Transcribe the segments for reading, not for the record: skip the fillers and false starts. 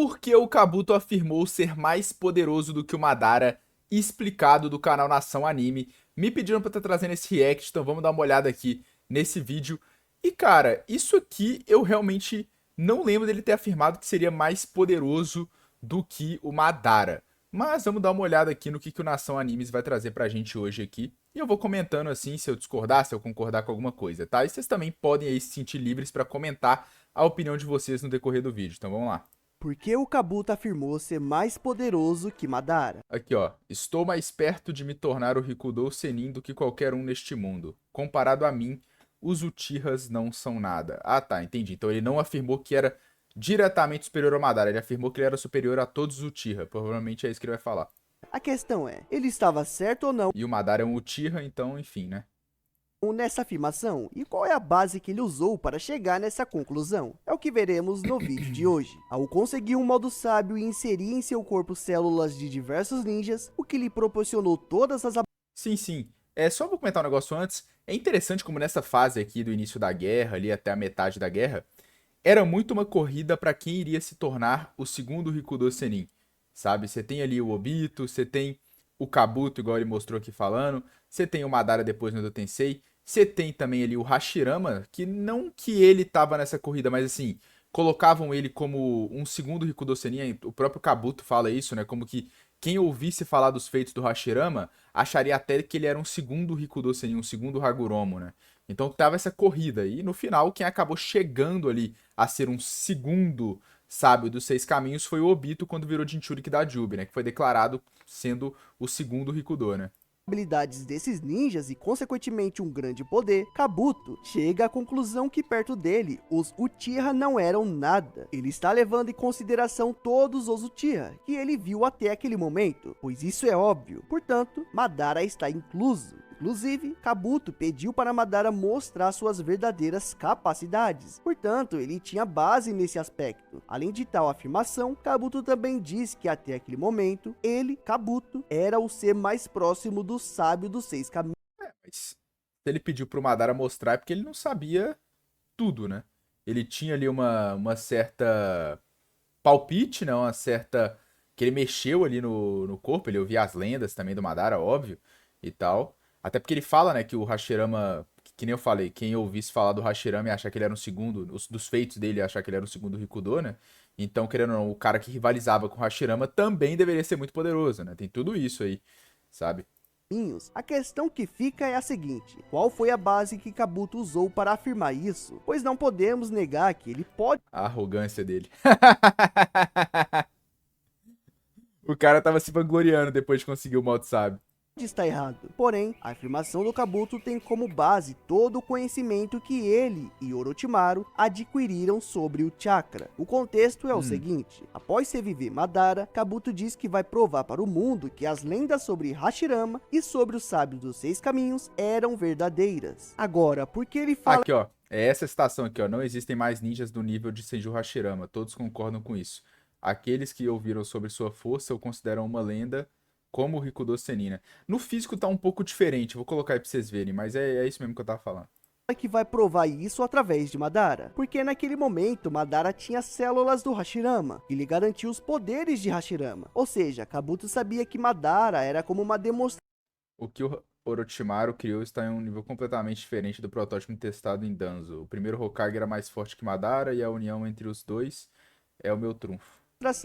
Por que o Kabuto afirmou ser mais poderoso do que o Madara, explicado do canal Nação Anime. Me pediram pra estar trazendo esse react, então vamos dar uma olhada aqui nesse vídeo. E cara, isso aqui eu realmente não lembro dele ter afirmado que seria mais poderoso do que o Madara. Mas vamos dar uma olhada aqui no que o Nação Animes vai trazer pra gente hoje aqui. E eu vou comentando assim, se eu discordar, se eu concordar com alguma coisa, tá? E vocês também podem aí se sentir livres pra comentar a opinião de vocês no decorrer do vídeo. Então vamos lá. Por que o Kabuto afirmou ser mais poderoso que Madara? Aqui, ó. Estou mais perto de me tornar o Rikudou Senin do que qualquer um neste mundo. Comparado a mim, os Uchihas não são nada. Ah, tá, entendi. Então ele não afirmou que era diretamente superior ao Madara. Ele afirmou que ele era superior a todos os Uchiha. Provavelmente é isso que ele vai falar. A questão é, ele estava certo ou não E o Madara é um Uchiha, então, enfim, né? nessa afirmação? E qual é a base que ele usou para chegar nessa conclusão? É o que veremos no vídeo de hoje. Ao conseguir um modo sábio e inserir em seu corpo células de diversos ninjas, o que lhe proporcionou todas as Sim, sim. É, só vou comentar um negócio antes. É interessante como nessa fase aqui do início da guerra, ali até a metade da guerra, era muito uma corrida para quem iria se tornar o segundo Rikudo Senin, sabe? Você tem ali o Obito, você tem o Kabuto, igual ele mostrou aqui falando, você tem o Madara depois no Edo Tensei, você tem também ali o Hashirama, que não que ele tava nessa corrida, mas assim, colocavam ele como um segundo Rikudo Senin, o próprio Kabuto fala isso, né? Como que quem ouvisse falar dos feitos do Hashirama acharia até que ele era um segundo Rikudo Senin, um segundo Hagoromo, né? Então tava essa corrida e no final quem acabou chegando ali a ser um segundo sábio dos seis caminhos foi o Obito quando virou Jinchuriki da Jubi, né? Que foi declarado sendo o segundo Rikudo, né? habilidades desses ninjas e, consequentemente, um grande poder, Kabuto chega à conclusão que perto dele, os Uchiha não eram nada. Ele está levando em consideração todos os Uchiha que ele viu até aquele momento, pois isso é óbvio. Portanto, Madara está incluso. Inclusive, Kabuto pediu para Madara mostrar suas verdadeiras capacidades. Portanto, ele tinha base nesse aspecto. Além de tal afirmação, Kabuto também diz que até aquele momento, ele, Kabuto, era o ser mais próximo do sábio dos seis caminhos. Mas se ele pediu pro Madara mostrar é porque ele não sabia tudo, né? Ele tinha ali uma certa palpite, né? Uma certa. Que ele mexeu ali no corpo, ele ouvia as lendas também do Madara, óbvio, e tal. Até porque ele fala, né, que o Hashirama, que nem eu falei, quem ouvisse falar do Hashirama e achar que ele era um segundo, dos feitos dele achar que ele era um segundo Rikudo, né? Então, querendo ou não, o cara que rivalizava com o Hashirama também deveria ser muito poderoso, né? Tem tudo isso aí, sabe? A questão que fica é a seguinte: qual foi a base que Kabuto usou para afirmar isso? Pois não podemos negar que ele pode A arrogância dele. O cara tava se vangloriando depois de conseguir o modo sábio. está errado. Porém, a afirmação do Kabuto tem como base todo o conhecimento que ele e Orochimaru adquiriram sobre o chakra. O contexto é o seguinte: após reviver Madara, Kabuto diz que vai provar para o mundo que as lendas sobre Hashirama e sobre os sábios dos seis caminhos eram verdadeiras. Agora, por que ele fala Aqui, ó. É essa citação aqui, ó. Não existem mais ninjas do nível de Senju Hashirama. Todos concordam com isso. Aqueles que ouviram sobre sua força o consideram uma lenda como o Rikudo Senin, né? No físico tá um pouco diferente. Vou colocar aí pra vocês verem, mas é isso mesmo que eu tava falando. que vai provar isso através de Madara? Porque naquele momento, Madara tinha células do Hashirama, que lhe garantiu os poderes de Hashirama. Ou seja, Kabuto sabia que Madara era como uma demonstração O que o Orochimaru criou está em um nível completamente diferente do protótipo testado em Danzo. O primeiro Hokage era mais forte que Madara e a união entre os dois é o meu trunfo.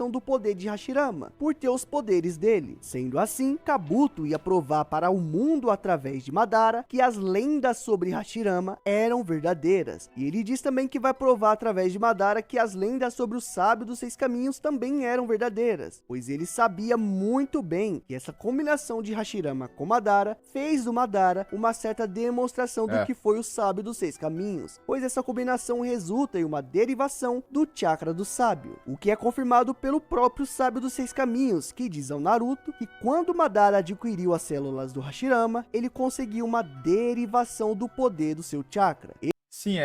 do poder de Hashirama, por ter os poderes dele. Sendo assim, Kabuto ia provar para o mundo através de Madara que as lendas sobre Hashirama eram verdadeiras. E ele diz também que vai provar através de Madara que as lendas sobre o sábio dos seis caminhos também eram verdadeiras, pois ele sabia muito bem que essa combinação de Hashirama com Madara fez do Madara uma certa demonstração do que foi o sábio dos seis caminhos, pois essa combinação resulta em uma derivação do chakra do sábio, o que é confirmado pelo próprio sábio dos seis caminhos, que diz ao Naruto que quando Madara adquiriu as células do Hashirama, ele conseguiu uma derivação do poder do seu chakra. Sim,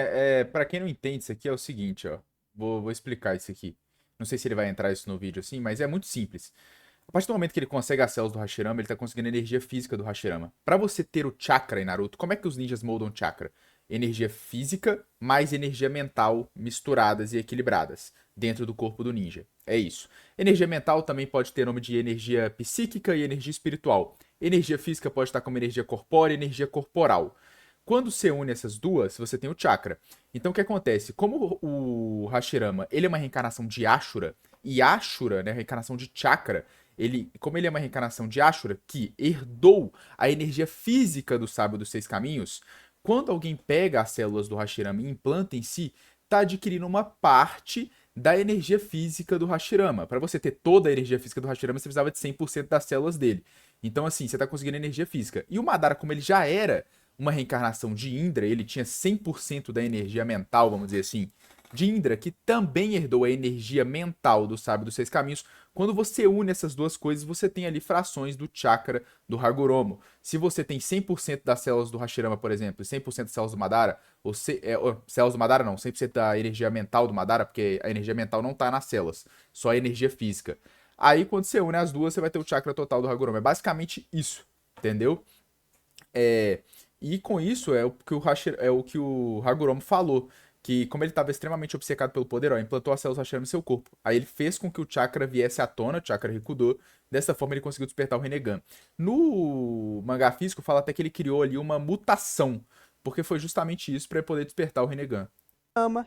para quem não entende isso aqui é o seguinte, ó. Vou explicar isso aqui. Não sei se ele vai entrar isso no vídeo assim, mas é muito simples. A partir do momento que ele consegue as células do Hashirama, ele tá conseguindo a energia física do Hashirama. Pra você ter o chakra em Naruto, como é que os ninjas moldam chakra? energia física mais energia mental misturadas e equilibradas dentro do corpo do ninja. É isso. Energia mental também pode ter nome de energia psíquica e energia espiritual. Energia física pode estar como energia corpórea e energia corporal. Quando você une essas duas, você tem o chakra. Então o que acontece? Como o Hashirama, ele é uma reencarnação de Ashura, e Ashura, né, a reencarnação de chakra, como ele é uma reencarnação de Ashura, que herdou a energia física do sábio dos seis caminhos, quando alguém pega as células do Hashirama e implanta em si, está adquirindo uma parte da energia física do Hashirama. Para você ter toda a energia física do Hashirama, você precisava de 100% das células dele. Então, assim, você está conseguindo energia física. E o Madara, como ele já era uma reencarnação de Indra, ele tinha 100% da energia mental, vamos dizer assim, de Indra, que também herdou a energia mental do sábio dos seis caminhos. Quando você une essas duas coisas, você tem ali frações do chakra do Hagoromo. Se você tem 100% das células do Hashirama, por exemplo, e 100% das células do Madara, células do Madara não, 100% da energia mental do Madara, porque a energia mental não está nas células, só a energia física. Aí, quando você une as duas, você vai ter o chakra total do Hagoromo. É basicamente isso, entendeu? E com isso é o que o Hagoromo falou, que como ele estava extremamente obcecado pelo poder, implantou as células Hashirama no seu corpo. Aí ele fez com que o chakra viesse à tona, o chakra Rikudo. Dessa forma ele conseguiu despertar o Rinnegan. No mangá físico fala até que ele criou ali uma mutação, porque foi justamente isso para poder despertar o Rinnegan.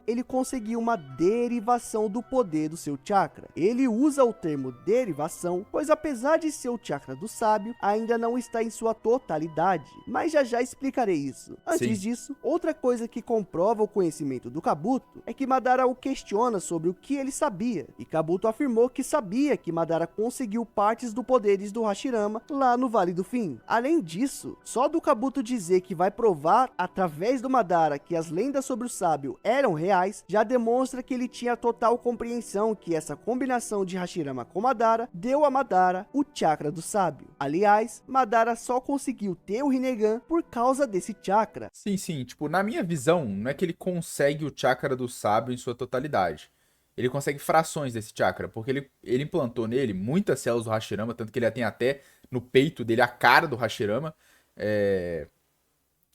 Ele conseguiu uma derivação do poder do seu chakra. Ele usa o termo derivação, pois apesar de ser o chakra do sábio, ainda não está em sua totalidade, mas já explicarei isso. Antes disso, outra coisa que comprova o conhecimento do Kabuto é que Madara o questiona sobre o que ele sabia, e Kabuto afirmou que sabia que Madara conseguiu partes dos poderes do Hashirama lá no Vale do Fim. Além disso, só do Kabuto dizer que vai provar através do Madara que as lendas sobre o sábio eram reais, já demonstra que ele tinha total compreensão que essa combinação de Hashirama com Madara deu a Madara o chakra do sábio. Aliás, Madara só conseguiu ter o Rinnegan por causa desse chakra. Sim, tipo, na minha visão, não é que ele consegue o chakra do sábio em sua totalidade. Ele consegue frações desse chakra, porque ele implantou nele muitas células do Hashirama, tanto que ele tem até no peito dele a cara do Hashirama.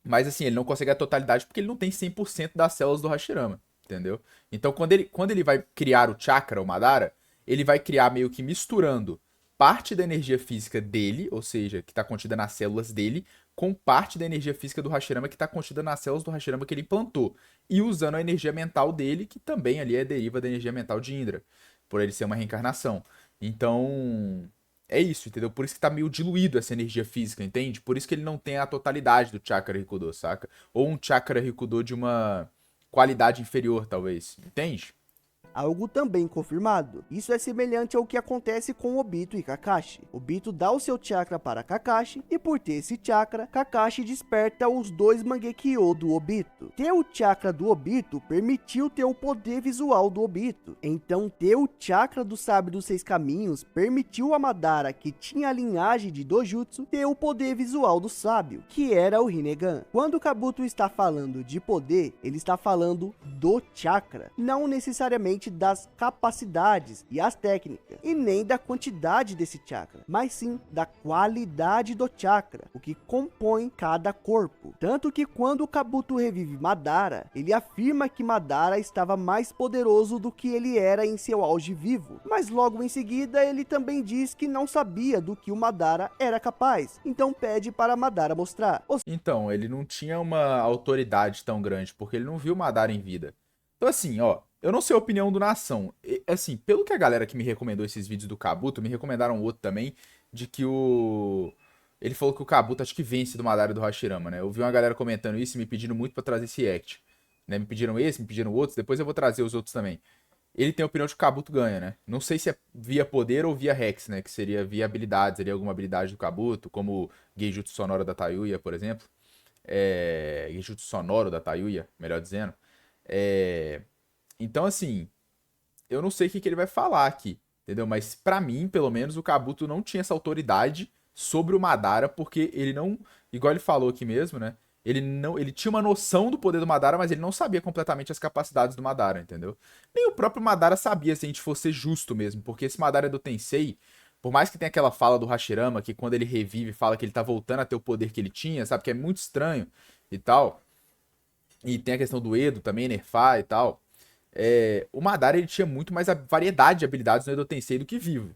Mas assim, ele não consegue a totalidade porque ele não tem 100% das células do Hashirama, entendeu? Então quando ele vai criar o chakra, o Madara, ele vai criar meio que misturando parte da energia física dele, ou seja, que está contida nas células dele, com parte da energia física do Hashirama que está contida nas células do Hashirama que ele implantou. E usando a energia mental dele, que também ali deriva da energia mental de Indra, por ele ser uma reencarnação. Então, é isso, entendeu? Por isso que tá meio diluído essa energia física, entende? Por isso que ele não tem a totalidade do chakra Rikudo, saca? Ou um chakra Rikudo de uma qualidade inferior, talvez. Entende? Algo também confirmado. Isso é semelhante ao que acontece com Obito e Kakashi. Obito dá o seu chakra para Kakashi e por ter esse chakra, Kakashi desperta os dois Mangekyo do Obito. Ter o chakra do Obito permitiu ter o poder visual do Obito. Então ter o chakra do sábio dos seis caminhos permitiu a Madara, que tinha a linhagem de Dojutsu, ter o poder visual do sábio, que era o Rinnegan. Quando Kabuto está falando de poder, ele está falando do chakra, não necessariamente das capacidades e as técnicas, e nem da quantidade desse chakra, mas sim da qualidade do chakra, o que compõe cada corpo. Tanto que quando o Kabuto revive Madara, ele afirma que Madara estava mais poderoso do que ele era em seu auge vivo, mas logo em seguida ele também diz que não sabia do que o Madara era capaz, então pede para Madara mostrar. Então, ele não tinha uma autoridade tão grande, porque ele não viu Madara em vida. Então assim, eu não sei a opinião do Nação. Assim, pelo que a galera que me recomendou esses vídeos do Kabuto, me recomendaram outro também, de que ele falou que o Kabuto acho que vence do Madara e do Hashirama, né? Eu vi uma galera comentando isso e me pedindo muito pra trazer esse react. Né? Me pediram esse, me pediram outros, depois eu vou trazer os outros também. Ele tem a opinião de que o Kabuto ganha, né? Não sei se é via poder ou via Rex, né? Que seria via habilidades, seria alguma habilidade do Kabuto, como o Geijutsu Sonoro da Tayuya, por exemplo. Geijutsu Sonoro da Tayuya, melhor dizendo. Então, assim, eu não sei o que ele vai falar aqui, entendeu? Mas pra mim, pelo menos, o Kabuto não tinha essa autoridade sobre o Madara, porque ele não, igual ele falou aqui mesmo, né? Ele tinha uma noção do poder do Madara, mas ele não sabia completamente as capacidades do Madara, entendeu? Nem o próprio Madara sabia, se a gente fosse justo mesmo, porque esse Madara é do Tensei, por mais que tenha aquela fala do Hashirama, que quando ele revive, fala que ele tá voltando a ter o poder que ele tinha, sabe? Que é muito estranho e tal. e tem a questão do Edo também, nerfar e tal, o Madara ele tinha muito mais a variedade de habilidades no Edo Tensei do que Vivo.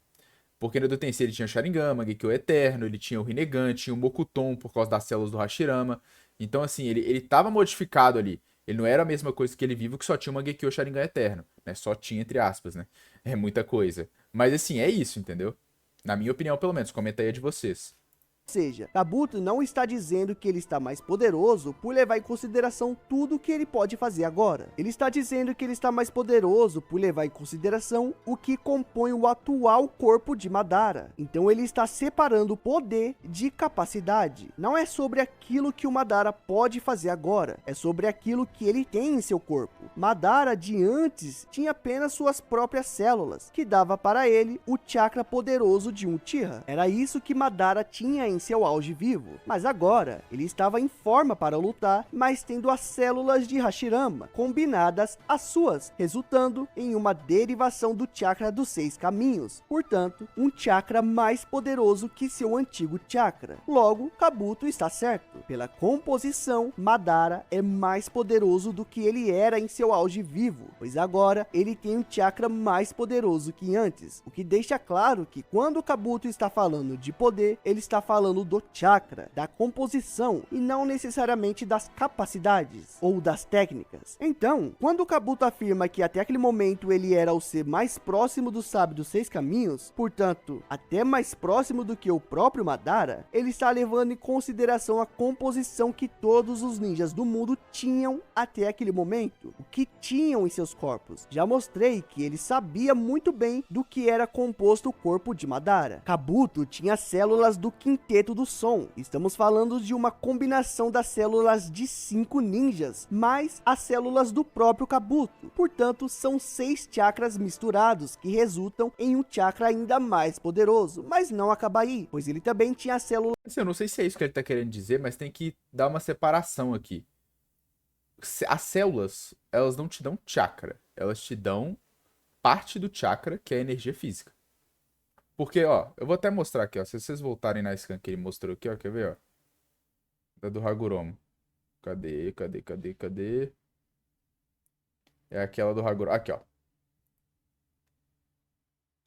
Porque no Edo Tensei ele tinha Sharingan, Mangekyo Eterno, ele tinha o Rinnegan, tinha o Mokuton por causa das células do Hashirama. Então, assim, ele tava modificado ali. Ele não era a mesma coisa que ele vivo, que só tinha o Mangekyo Sharingan Eterno, né? Só tinha, entre aspas, né? É muita coisa. Mas, assim, é isso, entendeu? Na minha opinião, pelo menos. Comenta aí a de vocês. Ou seja, Kabuto não está dizendo que ele está mais poderoso por levar em consideração tudo o que ele pode fazer agora. Ele está dizendo que ele está mais poderoso por levar em consideração o que compõe o atual corpo de Madara. Então ele está separando poder de capacidade. Não é sobre aquilo que o Madara pode fazer agora, é sobre aquilo que ele tem em seu corpo. Madara de antes tinha apenas suas próprias células, que dava para ele o chakra poderoso de um Uchiha. Era isso que Madara tinha em seu auge vivo, mas agora ele estava em forma para lutar, mas tendo as células de Hashirama combinadas às suas, resultando em uma derivação do chakra dos 6 caminhos, portanto, um chakra mais poderoso que seu antigo chakra. Logo, Kabuto está certo. Pela composição, Madara é mais poderoso do que ele era em seu auge vivo, pois agora ele tem um chakra mais poderoso que antes, o que deixa claro que quando Kabuto está falando de poder, ele está falando do chakra, da composição e não necessariamente das capacidades ou das técnicas. Então, quando Kabuto afirma que até aquele momento ele era o ser mais próximo do sábio dos 6 caminhos, portanto, até mais próximo do que o próprio Madara, ele está levando em consideração a composição que todos os ninjas do mundo tinham até aquele momento, o que tinham em seus corpos. Já mostrei que ele sabia muito bem do que era composto o corpo de Madara. Kabuto tinha células do quinteto do som. Estamos falando de uma combinação das células de 5 ninjas, mais as células do próprio Kabuto. Portanto, são 6 chakras misturados, que resultam em um chakra ainda mais poderoso. Mas não acaba aí, pois ele também tinha células... Eu não sei se é isso que ele tá querendo dizer, mas tem que dar uma separação aqui. As células, elas não te dão chakra. Elas te dão parte do chakra, que é a energia física. Porque, ó, eu vou até mostrar aqui, ó. Se vocês voltarem na scan que ele mostrou aqui, ó, quer ver, ó? Da do Hagoromo. Cadê? É aquela do Hagoromo. Aqui, ó.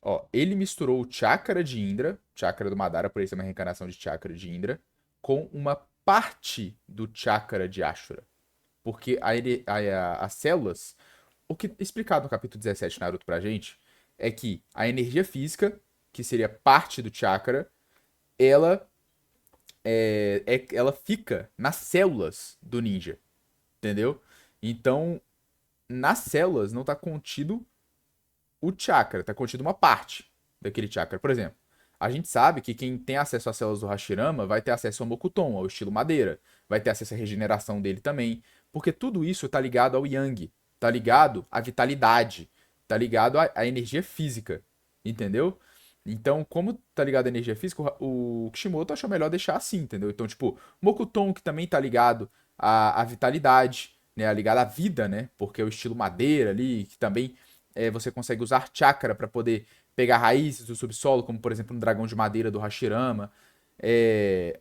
Ó, ele misturou o chakra de Indra, chakra do Madara, por isso é uma reencarnação de chakra de Indra, com uma parte do chakra de Ashura. Porque as células, o que explicado no capítulo 17 Naruto pra gente, é que a energia física, que seria parte do chakra, ela fica nas células do ninja, entendeu? Então, nas células não tá contido o chakra, tá contido uma parte daquele chakra. Por exemplo, a gente sabe que quem tem acesso às células do Hashirama vai ter acesso ao Mokuton, ao estilo madeira, vai ter acesso à regeneração dele também, porque tudo isso tá ligado ao Yang, tá ligado à vitalidade, tá ligado à energia física, entendeu? Então, como tá ligado à energia física, o Kishimoto achou melhor deixar assim, entendeu? Então, tipo, Mokuton, que também tá ligado à vitalidade, né? Ligado à vida, né? Porque é o estilo madeira ali, que também você consegue usar chakra para poder pegar raízes do subsolo, como por exemplo no dragão de madeira do Hashirama.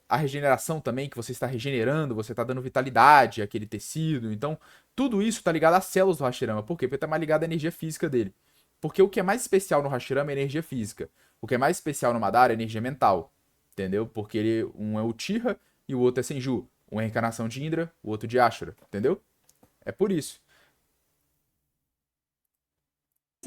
A regeneração também, que você está regenerando, você está dando vitalidade àquele tecido. Então, tudo isso tá ligado às células do Hashirama. Por quê? Porque tá mais ligado à energia física dele. Porque o que é mais especial no Hashirama é energia física. O que é mais especial no Madara é energia mental. Entendeu? Porque um é o Uchiha e o outro é Senju. Um é a reencarnação de Indra, o outro de Ashura. Entendeu? É por isso.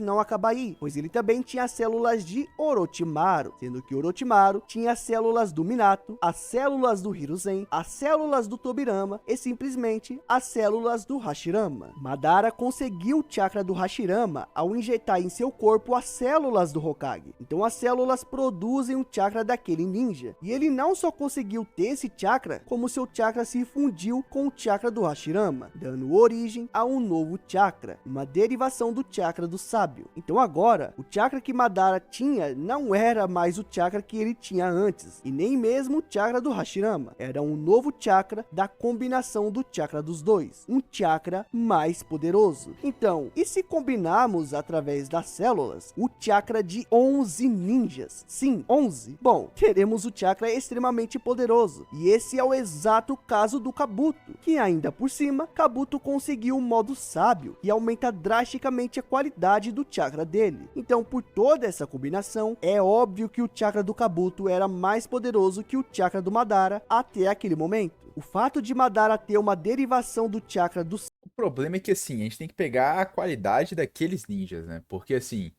não acaba aí, pois ele também tinha células de Orochimaru, sendo que Orochimaru tinha as células do Minato, as células do Hiruzen, as células do Tobirama e simplesmente as células do Hashirama. Madara conseguiu o chakra do Hashirama ao injetar em seu corpo as células do Hokage. Então as células produzem o chakra daquele ninja. E ele não só conseguiu ter esse chakra, como seu chakra se fundiu com o chakra do Hashirama, dando origem a um novo chakra, uma derivação do chakra do sábio. sábio. Então agora, o chakra que Madara tinha não era mais o chakra que ele tinha antes, e nem mesmo o chakra do Hashirama. Era um novo chakra da combinação do chakra dos dois, um chakra mais poderoso. Então, e se combinarmos através das células o chakra de 11 ninjas? Sim, 11. Bom, teremos o chakra extremamente poderoso, e esse é o exato caso do Kabuto, que ainda por cima, Kabuto conseguiu um modo sábio, que aumenta drasticamente a qualidade do chakra dele. Então, por toda essa combinação, é óbvio que o chakra do Kabuto era mais poderoso que o chakra do Madara até aquele momento. O fato de Madara ter uma derivação do chakra do... O problema é que, assim, a gente tem que pegar a qualidade daqueles ninjas, né? Porque, assim,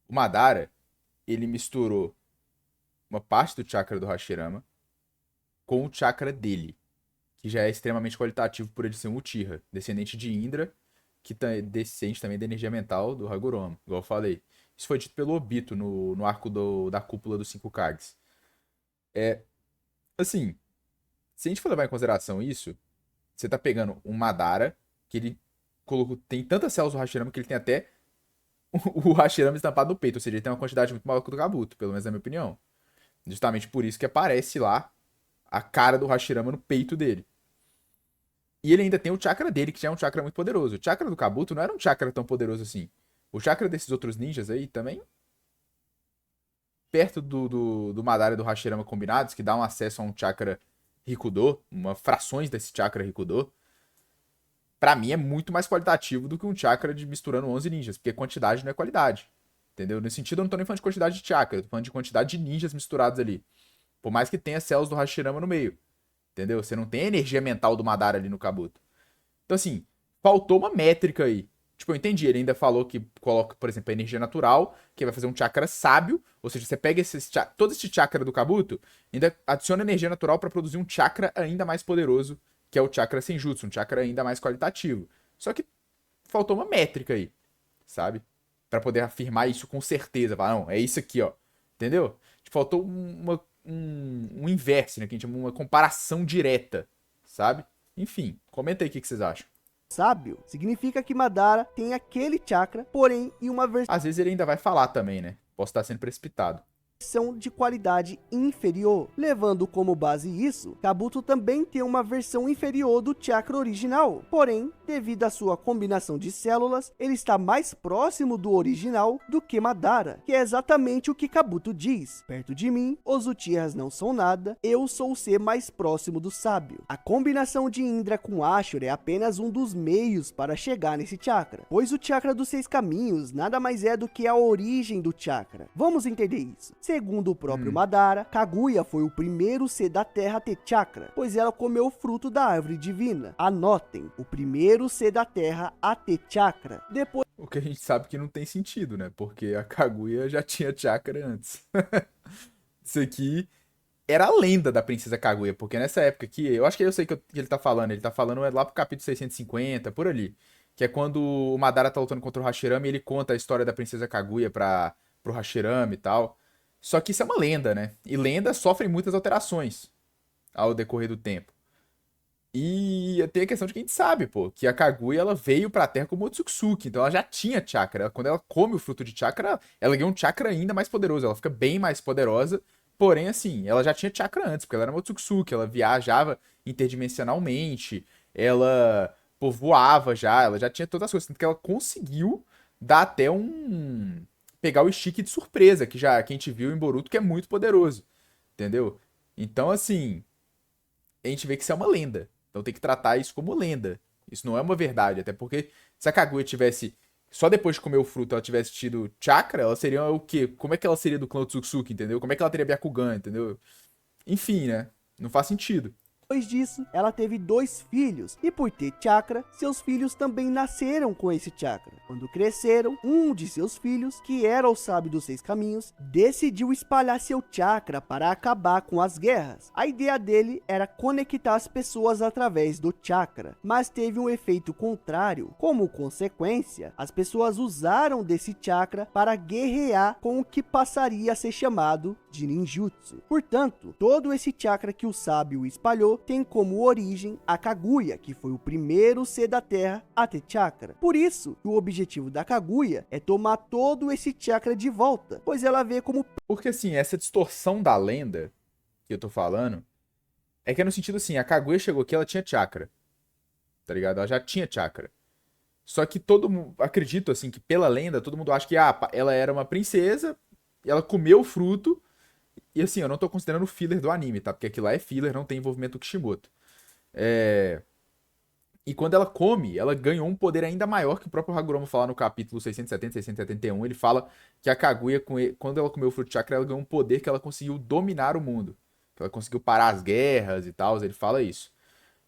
o Madara, ele misturou uma parte do chakra do Hashirama com o chakra dele, que já é extremamente qualitativo por ele ser um Uchiha, descendente de Indra, que é descendente também da energia mental do Hagoromo, igual eu falei. Isso foi dito pelo Obito no arco da cúpula dos 5 Kages. Assim, se a gente for levar em consideração isso, você tá pegando um Madara, que ele tem tantas células do Hashirama que ele tem até o Hashirama estampado no peito, ou seja, ele tem uma quantidade muito maior que o do Kabuto, pelo menos na minha opinião. Justamente por isso que aparece lá a cara do Hashirama no peito dele. E ele ainda tem o chakra dele, que já é um chakra muito poderoso. O chakra do Kabuto não era um chakra tão poderoso assim. O chakra desses outros ninjas aí também, perto do Madara e do Hashirama combinados, que dá um acesso a um chakra Rikudo, frações desse chakra Rikudo, pra mim é muito mais qualitativo do que um chakra de misturando 11 ninjas, porque quantidade não é qualidade. Entendeu? Nesse sentido, eu não tô nem falando de quantidade de chakra, eu tô falando de quantidade de ninjas misturados ali. Por mais que tenha células do Hashirama no meio. Entendeu? Você não tem a energia mental do Madara ali no Kabuto. Então, assim, faltou uma métrica aí. Tipo, eu entendi. Ele ainda falou que coloca, por exemplo, a energia natural, que vai fazer um chakra sábio. Ou seja, você pega todo esse chakra do Kabuto, ainda adiciona energia natural para produzir um chakra ainda mais poderoso, que é o chakra Senjutsu, um chakra ainda mais qualitativo. Só que faltou uma métrica aí, sabe? Pra poder afirmar isso com certeza. Falar, não, é isso aqui, ó. Entendeu? Tipo, faltou um inverso, né? Que a gente chama uma comparação direta, sabe? Enfim, comenta aí o que vocês acham. sábio, significa que Madara tem aquele chakra, porém em uma Às vezes ele ainda vai falar também, né? Posso estar sendo precipitado. versão de qualidade inferior. Levando como base isso, Kabuto também tem uma versão inferior do chakra original. Porém, devido à sua combinação de células, ele está mais próximo do original do que Madara, que é exatamente o que Kabuto diz. Perto de mim, os Uchihas não são nada, eu sou o ser mais próximo do sábio. A combinação de Indra com Ashura é apenas um dos meios para chegar nesse chakra, pois o chakra dos 6 caminhos nada mais é do que a origem do chakra. Vamos entender isso. Segundo o próprio Madara, Kaguya foi o primeiro ser da Terra a ter chakra, pois ela comeu o fruto da árvore divina. Anotem, o primeiro ser da Terra a ter chakra. Depois... O que a gente sabe que não tem sentido, né? Porque a Kaguya já tinha chakra antes. Isso aqui era a lenda da princesa Kaguya, porque nessa época aqui, eu acho que eu sei que ele tá falando. Ele tá falando lá pro capítulo 650, por ali. Que é quando o Madara tá lutando contra o Hashirama e ele conta a história da princesa Kaguya pro Hashirama e tal. Só que isso é uma lenda, né? E lendas sofrem muitas alterações ao decorrer do tempo. E tem a questão de que a gente sabe, pô, que a Kaguya ela veio pra Terra como Otsutsuki, então ela já tinha chakra. Quando ela come o fruto de chakra, ela ganha um chakra ainda mais poderoso, ela fica bem mais poderosa. Porém, assim, ela já tinha chakra antes, porque ela era uma Otsutsuki, ela viajava interdimensionalmente, ela voava já, ela já tinha todas as coisas, tanto que ela conseguiu dar até pegar o Ishiki de surpresa, que a gente viu em Boruto, que é muito poderoso, entendeu? Então, assim, a gente vê que isso é uma lenda. Então tem que tratar isso como lenda. Isso não é uma verdade, até porque se a Kaguya tivesse, só depois de comer o fruto, ela tivesse tido chakra, ela seria o quê? Como é que ela seria do clã Otsutsuki, entendeu? Como é que ela teria Byakugan, entendeu? Enfim, né? Não faz sentido. Depois disso, ela teve 2 filhos, e por ter chakra, seus filhos também nasceram com esse chakra. Quando cresceram, um de seus filhos, que era o sábio dos 6 caminhos, decidiu espalhar seu chakra para acabar com as guerras. A ideia dele era conectar as pessoas através do chakra, mas teve um efeito contrário. Como consequência, as pessoas usaram desse chakra para guerrear com o que passaria a ser chamado de ninjutsu. Portanto, todo esse chakra que o sábio espalhou tem como origem a Kaguya, que foi o primeiro ser da Terra a ter chakra. Por isso, o objetivo da Kaguya é tomar todo esse chakra de volta, pois ela vê como... Porque assim, essa distorção da lenda que eu tô falando é que é no sentido assim, a Kaguya chegou aqui, ela tinha chakra, tá ligado? Ela já tinha chakra. Só que todo mundo, acredito assim, que pela lenda, todo mundo acha que ela era uma princesa, ela comeu o fruto, e assim, eu não tô considerando o filler do anime, tá? Porque aquilo lá é filler, não tem envolvimento do Kishimoto. E quando ela come, ela ganhou um poder ainda maior que o próprio Hagoromo fala no capítulo 670, 671. Ele fala que a Kaguya, quando ela comeu o fruto chakra, ela ganhou um poder que ela conseguiu dominar o mundo. Que ela conseguiu parar as guerras e tal, ele fala isso.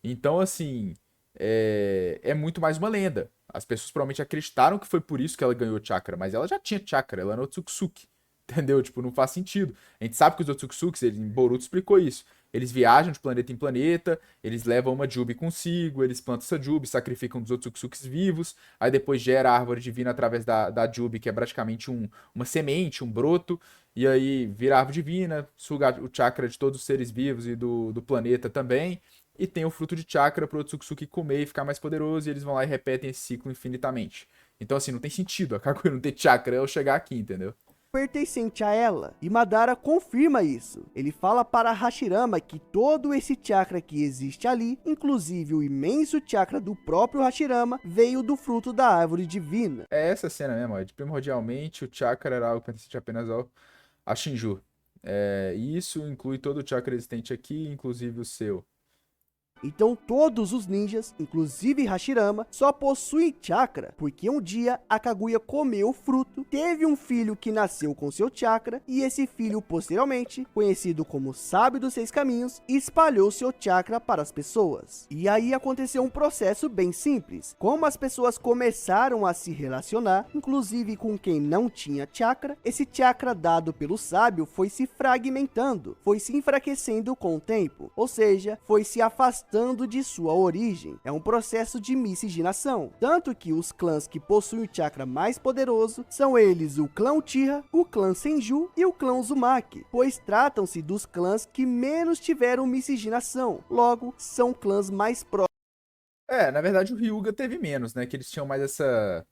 Então, assim, é muito mais uma lenda. As pessoas provavelmente acreditaram que foi por isso que ela ganhou chakra, mas ela já tinha chakra, ela era Otsutsuki. Entendeu? Tipo, não faz sentido. A gente sabe que os Otsutsuki, em Boruto explicou isso. Eles viajam de planeta em planeta, eles levam uma Jubi consigo, eles plantam essa Jubi, sacrificam os Otsutsuki vivos, aí depois gera a árvore divina através da Jubi, que é praticamente uma semente, um broto, e aí vira a árvore divina, suga o chakra de todos os seres vivos e do planeta também, e tem o fruto de chakra para o Otsutsuki comer e ficar mais poderoso, e eles vão lá e repetem esse ciclo infinitamente. Então, assim, não tem sentido a Kaguya não ter chakra eu chegar aqui, entendeu? Pertencente a ela, e Madara confirma isso. Ele fala para Hashirama que todo esse chakra que existe ali, inclusive o imenso chakra do próprio Hashirama, veio do fruto da árvore divina. É essa cena mesmo, ó. Primordialmente o chakra era algo pertencente apenas a Shinju. E isso inclui todo o chakra existente aqui, inclusive o seu. Então todos os ninjas, inclusive Hashirama, só possuem chakra, porque um dia a Kaguya comeu o fruto, teve um filho que nasceu com seu chakra, e esse filho posteriormente, conhecido como Sábio dos Seis Caminhos, espalhou seu chakra para as pessoas. E aí aconteceu um processo bem simples. Como as pessoas começaram a se relacionar, inclusive com quem não tinha chakra, esse chakra dado pelo sábio foi se fragmentando, foi se enfraquecendo com o tempo, ou seja, foi se afastando de sua origem. É um processo de miscigenação, tanto que os clãs que possuem o chakra mais poderoso são eles o clã Uchiha, o clã Senju e o clã Uzumaki, pois tratam-se dos clãs que menos tiveram miscigenação, logo são clãs mais próximos. Na verdade o Ryuga teve menos, né? Que eles tinham mais essa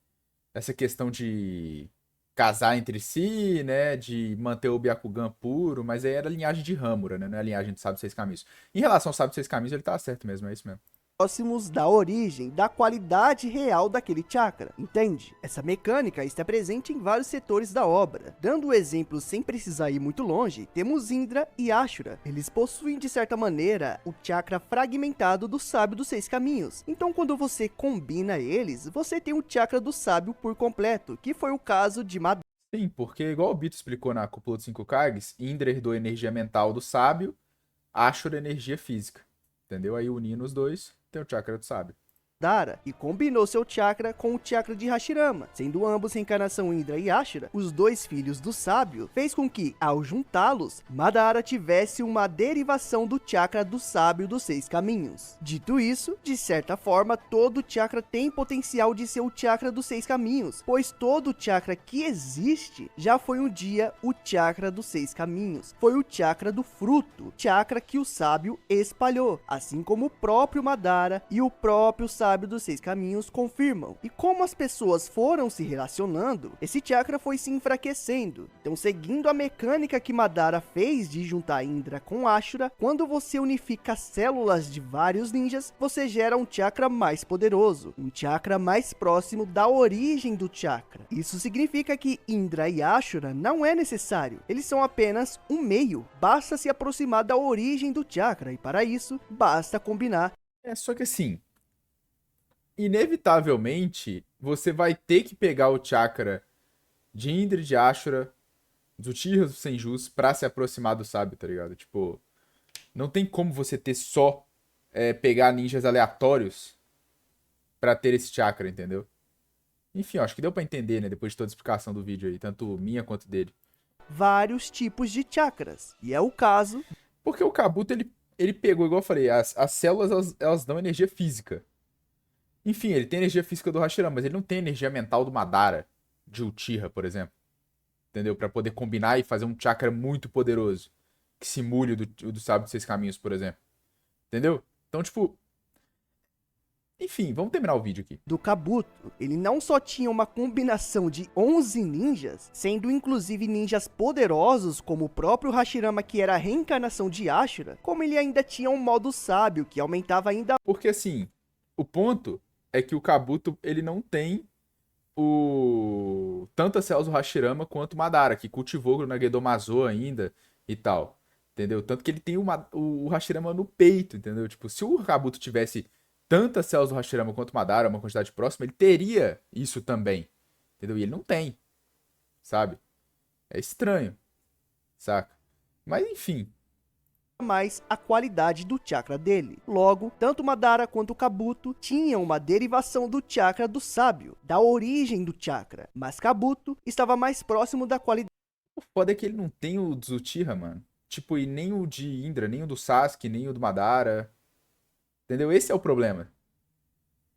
questão de casar entre si, né? De manter o Byakugan puro, mas aí era a linhagem de Hamura, né? Não é a linhagem do Sábio Seis Caminhos. Em relação ao Sábio Seis Caminhos, ele tá certo mesmo, é isso mesmo. Da origem, da qualidade real daquele chakra, entende? Essa mecânica está presente em vários setores da obra. Dando o exemplo sem precisar ir muito longe, temos Indra e Ashura. Eles possuem de certa maneira o chakra fragmentado do Sábio dos Seis Caminhos. Então quando você combina eles, você tem o chakra do Sábio por completo, que foi o caso de Madara. Sim, porque igual o Bito explicou na Cúpula dos Cinco Kages, Indra herdou a energia mental do sábio, Ashura a energia física. Entendeu? Aí unindo os dois, tem o chakra do sábio. Madara e combinou seu chakra com o chakra de Hashirama, sendo ambos reencarnação Indra e Ashura, os dois filhos do sábio, fez com que, ao juntá-los, Madara tivesse uma derivação do chakra do sábio dos seis caminhos. Dito isso, de certa forma, todo chakra tem potencial de ser o chakra dos seis caminhos, pois todo chakra que existe já foi um dia o chakra dos seis caminhos, foi o chakra do fruto, chakra que o sábio espalhou, assim como o próprio Madara e o próprio sábio dos seis caminhos confirmam. E como as pessoas foram se relacionando, esse chakra foi se enfraquecendo. Então, seguindo a mecânica que Madara fez de juntar Indra com Ashura, quando você unifica células de vários ninjas, você gera um chakra mais poderoso, um chakra mais próximo da origem do chakra. Isso significa que Indra e Ashura não é necessário, eles são apenas um meio, basta se aproximar da origem do chakra, e para isso, basta combinar. Só que assim, inevitavelmente, você vai ter que pegar o chakra de Indra e de Ashura, dos Uchihas, dos Senjus, pra se aproximar do sábio, tá ligado? Tipo, não tem como você ter só pegar ninjas aleatórios pra ter esse chakra, entendeu? Enfim, acho que deu pra entender, né? Depois de toda a explicação do vídeo aí, tanto minha quanto dele. Vários tipos de chakras, e é o caso... Porque o Kabuto, ele pegou, igual eu falei, as células, elas dão energia física. Enfim, ele tem energia física do Hashirama, mas ele não tem energia mental do Madara, de Uchiha, por exemplo. Entendeu? Pra poder combinar e fazer um chakra muito poderoso. Que simule o do Sábio dos Seis Caminhos, por exemplo. Entendeu? Então, tipo, enfim, vamos terminar o vídeo aqui. Do Kabuto, ele não só tinha uma combinação de 11 ninjas, sendo inclusive ninjas poderosos como o próprio Hashirama, que era a reencarnação de Ashura, como ele ainda tinha um modo sábio que aumentava ainda. Porque assim, o ponto é que o Kabuto, ele não tem tanto a Celso Hashirama quanto o Madara, que cultivou na Gedomazo ainda e tal. Entendeu? Tanto que ele tem o Hashirama no peito, entendeu? Tipo, se o Kabuto tivesse tanta Celso Hashirama quanto o Madara, uma quantidade próxima, ele teria isso também. Entendeu? E ele não tem, sabe? É estranho, saca? Mas enfim, Mais a qualidade do chakra dele. Logo, tanto Madara quanto Kabuto tinham uma derivação do chakra do sábio, da origem do chakra, mas Kabuto estava mais próximo da qualidade. o foda é que ele não tem o do Uchiha, mano. Tipo, e nem o de Indra, nem o do Sasuke, nem o do Madara. Entendeu? Esse é o problema.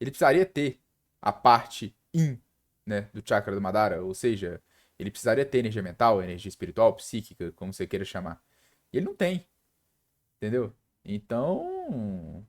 Ele precisaria ter a parte Yin, né, do chakra do Madara, ou seja, ele precisaria ter energia mental, energia espiritual, psíquica, como você queira chamar. E ele não tem, entendeu? Então,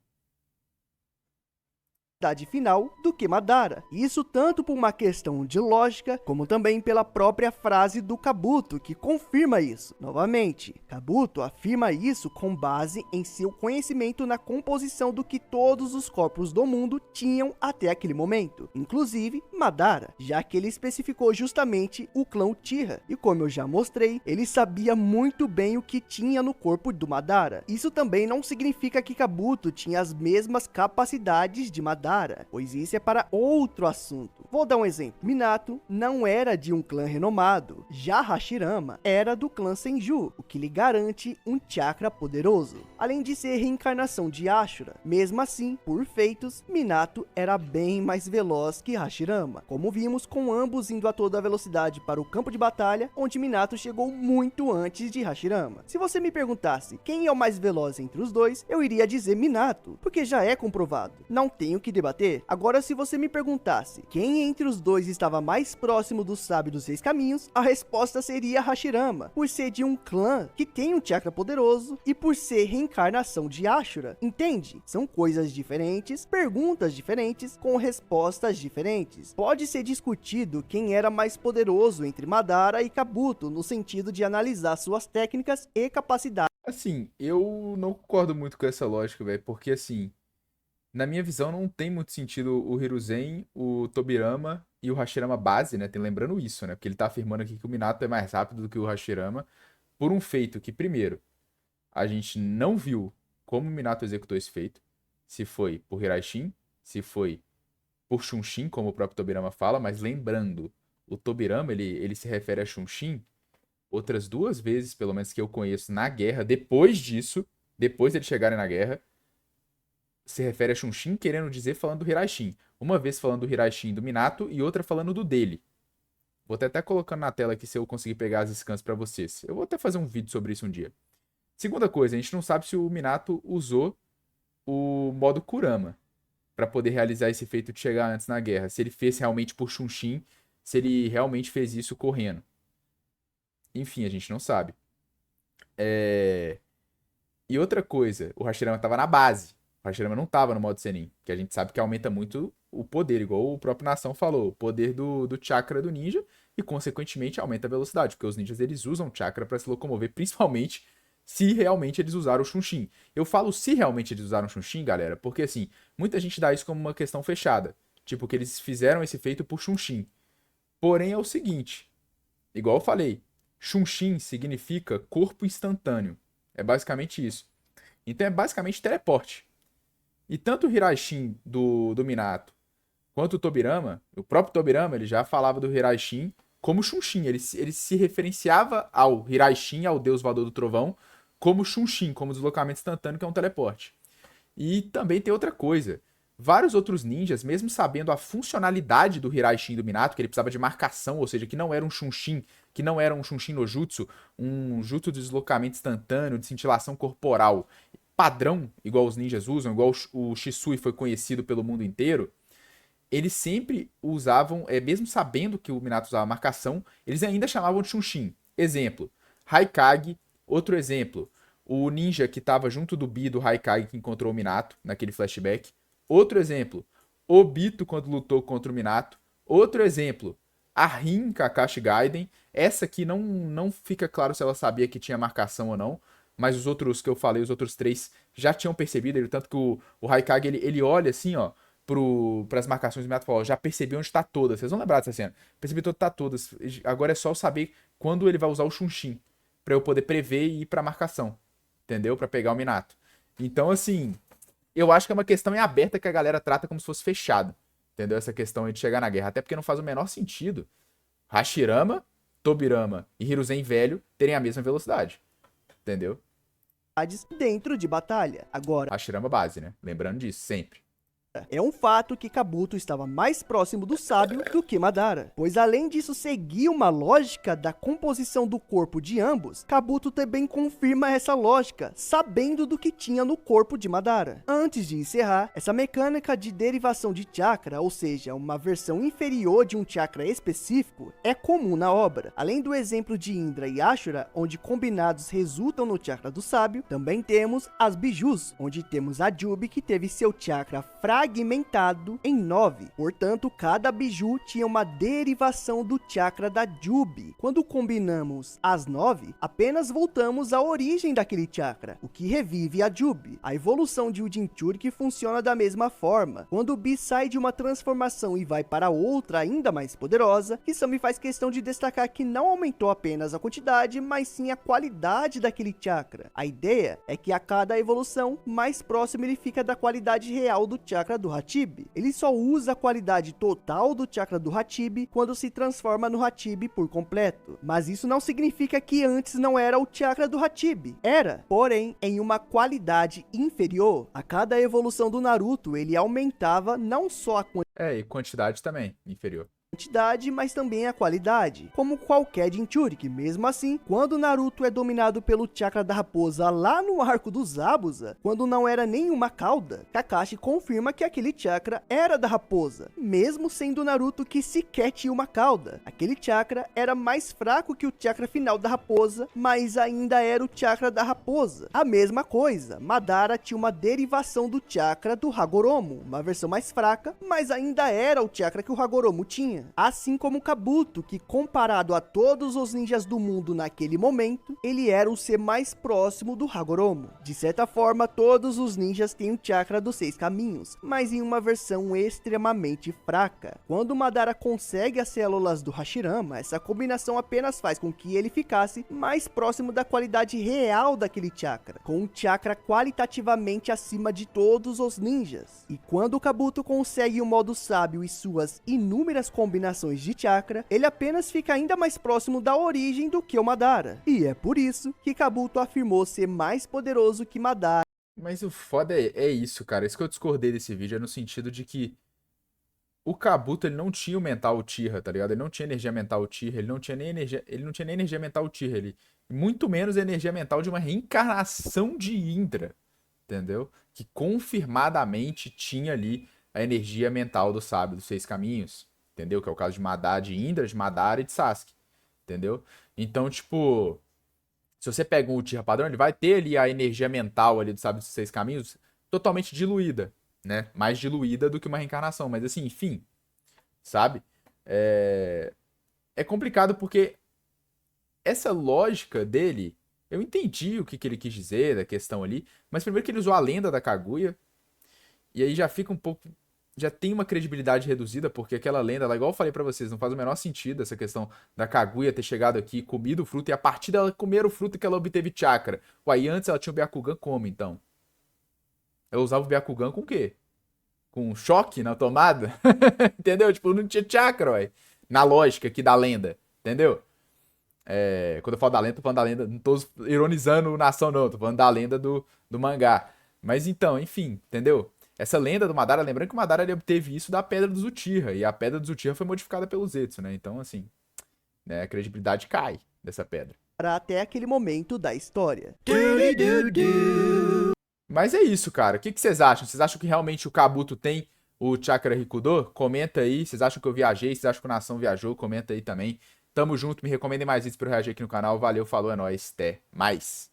Final do que Madara. Isso tanto por uma questão de lógica, como também pela própria frase do Kabuto, que confirma isso. Novamente, Kabuto afirma isso com base em seu conhecimento na composição do que todos os corpos do mundo tinham até aquele momento, inclusive Madara, já que ele especificou justamente o clã Uchiha, e como eu já mostrei, ele sabia muito bem o que tinha no corpo do Madara. Isso também não significa que Kabuto tinha as mesmas capacidades de Madara, pois isso é para outro assunto. Vou dar um exemplo. Minato não era de um clã renomado, já Hashirama era do clã Senju, o que lhe garante um chakra poderoso, além de ser reencarnação de Ashura. Mesmo assim, por feitos, Minato era bem mais veloz que Hashirama, como vimos com ambos indo a toda velocidade para o campo de batalha, onde Minato chegou muito antes de Hashirama. Se você me perguntasse quem é o mais veloz entre os dois, eu iria dizer Minato, porque já é comprovado. Não tenho que debater. Agora, se você me perguntasse quem entre os dois estava mais próximo do sábio dos 6 caminhos, a resposta seria Hashirama, por ser de um clã que tem um chakra poderoso e por ser reencarnação de Ashura. Entende? São coisas diferentes, perguntas diferentes, com respostas diferentes. Pode ser discutido quem era mais poderoso entre Madara e Kabuto, no sentido de analisar suas técnicas e capacidades. assim, eu não concordo muito com essa lógica, velho, porque assim, na minha visão não tem muito sentido o Hiruzen, o Tobirama e o Hashirama base, né? Tem lembrando isso, né? Porque ele tá afirmando aqui que o Minato é mais rápido do que o Hashirama, por um feito que, primeiro, a gente não viu como o Minato executou esse feito. Se foi por Hiraishin, se foi por Shunshin, como o próprio Tobirama fala, mas lembrando, o Tobirama, ele se refere a Shunshin outras duas vezes, pelo menos que eu conheço, na guerra, depois disso, depois deles chegarem na guerra, se refere a Shunshin querendo dizer falando do Hiraishin. Uma vez falando do Hiraishin do Minato e outra falando do dele. Vou até colocando na tela aqui se eu conseguir pegar as scans pra vocês. Eu vou até fazer um vídeo sobre isso um dia. Segunda coisa, a gente não sabe se o Minato usou o modo Kurama pra poder realizar esse feito de chegar antes na guerra. Se ele fez realmente por Shunshin, se ele realmente fez isso correndo. Enfim, a gente não sabe. E outra coisa, o Hashirama tava na base. O Hashirama não tava no modo Senin, que a gente sabe que aumenta muito o poder, igual o próprio Nação falou, o poder do chakra do ninja e consequentemente aumenta a velocidade, porque os ninjas eles usam chakra para se locomover, principalmente se realmente eles usaram o Shunshin. Eu falo se realmente eles usaram o Shunshin, galera, porque assim, muita gente dá isso como uma questão fechada, tipo que eles fizeram esse feito por Shunshin. Porém é o seguinte, igual eu falei, Shunshin significa corpo instantâneo. É basicamente isso. Então é basicamente teleporte. E tanto o Hiraishin do Minato quanto o Tobirama, o próprio Tobirama, ele já falava do Hiraishin como Shunshin. Ele se referenciava ao Hiraishin, ao deus voador do trovão, como Shunshin, como deslocamento instantâneo, que é um teleporte. E também tem outra coisa. Vários outros ninjas, mesmo sabendo a funcionalidade do Hiraishin do Minato, que ele precisava de marcação, ou seja, que não era um Shunshin, que não era um Shunshin no Jutsu, um jutsu de deslocamento instantâneo, de cintilação corporal, padrão, igual os ninjas usam, igual o Shisui foi conhecido pelo mundo inteiro, eles sempre usavam, mesmo sabendo que o Minato usava marcação, eles ainda chamavam de Shunshin. Exemplo, Haikage, outro exemplo, o ninja que tava junto do Bi do Haikage que encontrou o Minato naquele flashback. Outro exemplo, Obito quando lutou contra o Minato. Outro exemplo, a Rin Kakashi Gaiden. Essa aqui não fica claro se ela sabia que tinha marcação ou não, mas os outros que eu falei, os outros três, já tinham percebido. Tanto que o Haikage, ele olha assim, ó, pras marcações do Minato e fala, ó, já percebi onde tá todas. Vocês vão lembrar dessa cena. Percebi onde tá todas. Agora é só eu saber quando ele vai usar o Shunshin, pra eu poder prever e ir pra marcação. Entendeu? Pra pegar o Minato. Então, assim, eu acho que é uma questão em aberta que a galera trata como se fosse fechada. Entendeu? Essa questão aí de chegar na guerra. Até porque não faz o menor sentido Hashirama, Tobirama e Hiruzen velho terem a mesma velocidade. Entendeu? Dentro de batalha. Agora, Hashirama base, né? Lembrando disso, sempre. é um fato que Kabuto estava mais próximo do sábio do que Madara, pois além disso seguir uma lógica da composição do corpo de ambos, Kabuto também confirma essa lógica, sabendo do que tinha no corpo de Madara. Antes de encerrar, essa mecânica de derivação de chakra, ou seja, uma versão inferior de um chakra específico, é comum na obra. Além do exemplo de Indra e Ashura, onde combinados resultam no chakra do sábio, também temos as bijus, onde temos a Jubi que teve seu chakra fragmentado em 9. Portanto, cada biju tinha uma derivação do chakra da Jubi. Quando combinamos as 9, apenas voltamos à origem daquele chakra, o que revive a Jubi. A evolução de Ujinchuriki funciona da mesma forma. Quando o Bi sai de uma transformação e vai para outra ainda mais poderosa, Kisame faz questão de destacar que não aumentou apenas a quantidade, mas sim a qualidade daquele chakra. A ideia é que a cada evolução, mais próximo ele fica da qualidade real do chakra do Hachibi. Ele só usa a qualidade total do chakra do Hachibi quando se transforma no Hachibi por completo. Mas isso não significa que antes não era o chakra do Hachibi. Era, porém, em uma qualidade inferior. A cada evolução do Naruto, ele aumentava não só a e quantidade também, inferior. quantidade, mas também a qualidade, como qualquer Jinchuriki. Mesmo assim, quando Naruto é dominado pelo chakra da raposa lá no arco do Zabuza, quando não era nenhuma cauda, Kakashi confirma que aquele chakra era da raposa, mesmo sendo Naruto que sequer tinha uma cauda. Aquele chakra era mais fraco que o chakra final da raposa, mas ainda era o chakra da raposa. A mesma coisa, Madara tinha uma derivação do chakra do Hagoromo, uma versão mais fraca, mas ainda era o chakra que o Hagoromo tinha. Assim como Kabuto, que comparado a todos os ninjas do mundo naquele momento, ele era o ser mais próximo do Hagoromo. De certa forma, todos os ninjas têm o chakra dos 6 caminhos, mas em uma versão extremamente fraca. Quando Madara consegue as células do Hashirama, essa combinação apenas faz com que ele ficasse mais próximo da qualidade real daquele chakra, com um chakra qualitativamente acima de todos os ninjas. E quando Kabuto consegue o modo sábio e suas inúmeras combinações de chakra, ele apenas fica ainda mais próximo da origem do que o Madara. E é por isso que Kabuto afirmou ser mais poderoso que Madara. Mas o foda é isso, cara. Isso que eu discordei desse vídeo é no sentido de que o Kabuto, ele não tinha o mental Uchiha, tá ligado? Ele não tinha energia mental Uchiha, ele não tinha nem energia mental Uchiha, ele muito menos a energia mental de uma reencarnação de Indra, entendeu? Que confirmadamente tinha ali a energia mental do sábio dos 6 caminhos, entendeu? Que é o caso de Madara, de Indra, de Madara e de Sasuke, entendeu? Então, tipo, se você pega um Uchiha padrão, ele vai ter ali a energia mental ali do sábio dos 6 caminhos totalmente diluída, né? Mais diluída do que uma reencarnação, mas assim, enfim, sabe? É complicado porque essa lógica dele, eu entendi o que ele quis dizer da questão ali, mas primeiro que ele usou a lenda da Kaguya, e aí já fica um pouco, já tem uma credibilidade reduzida, porque aquela lenda, igual eu falei pra vocês, não faz o menor sentido essa questão da Kaguya ter chegado aqui, comido o fruto, e a partir dela comer o fruto que ela obteve chakra. Uai, antes ela tinha o Byakugan como, então? Ela usava o Byakugan com o quê? Com um choque na tomada? Entendeu? Tipo, não tinha chakra, uai. Na lógica aqui da lenda, entendeu? Quando eu falo da lenda, tô falando da lenda, não tô ironizando nação não, tô falando da lenda do mangá. Mas então, enfim, entendeu? Essa lenda do Madara, lembrando que o Madara ele obteve isso da Pedra dos Uchiha, e a Pedra dos Uchiha foi modificada pelo Zetsu, né? Então, assim, né, a credibilidade cai dessa pedra. Até aquele momento da história. Mas é isso, cara. O que vocês acham? Vocês acham que realmente o Kabuto tem o Chakra Rikudo? Comenta aí. Vocês acham que eu viajei? Vocês acham que o Nação viajou? Comenta aí também. Tamo junto. Me recomendem mais vídeos pra eu reagir aqui no canal. Valeu, falou, é nóis. Até mais.